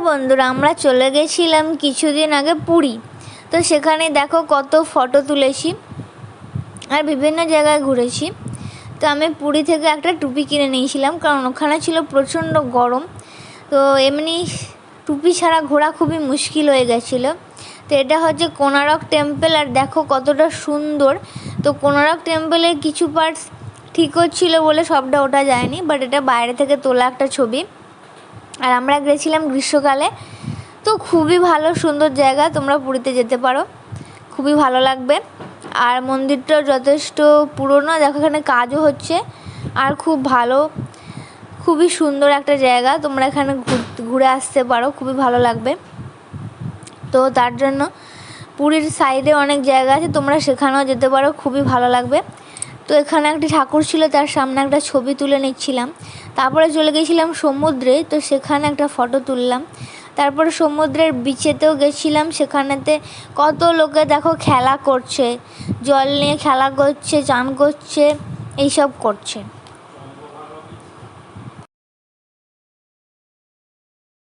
বন্ধুরা, আমরা চলে গেছিলাম কিছুদিন আগে পুরী। তো সেখানে দেখো কত ফটো তুলেছি আর বিভিন্ন জায়গায় ঘুরেছি। তো আমি পুরী থেকে একটা টুপি কিনে নিয়েছিলাম, কারণ ওখানে ছিল প্রচণ্ড গরম। তো এমনি টুপি ছাড়া ঘোরা খুবই মুশকিল হয়ে গেছিলো। তো এটা হচ্ছে কোণারক টেম্পল, আর দেখো কতটা সুন্দর। তো কোণারক টেম্পলের কিছু পার্টস ঠিক হচ্ছিলো বলে সবটা ওঠা যায়নি, বাট এটা বাইরে থেকে তোলা একটা ছবি। আর আমরা গেছিলাম গ্রীষ্মকালে। তো খুবই ভালো সুন্দর জায়গা, তোমরা পুরীতে যেতে পারো, খুবই ভালো লাগবে। আর মন্দিরটাও যথেষ্ট পুরনো, দেখো এখানে কাজও হচ্ছে। আর খুব ভালো, খুবই সুন্দর একটা জায়গা, তোমরা এখানে ঘুরে আসতে পারো, খুবই ভালো লাগবে। তো তার জন্য পুরীর সাইডে অনেক জায়গা আছে, তোমরা সেখানেও যেতে পারো, খুবই ভালো লাগবে। তো এখানে একটি ঠাকুর ছিল, তার সামনে একটা ছবি তুলে নিচ্ছিলাম। তারপরে চলে গেছিলাম সমুদ্রে, তো সেখানে একটা ফটো তুললাম। তারপরে সমুদ্রের বিচেতেও গেছিলাম, সেখানেতে কত লোকে দেখো খেলা করছে, জল নিয়ে খেলা করছে, চান করছে, এইসব করছে।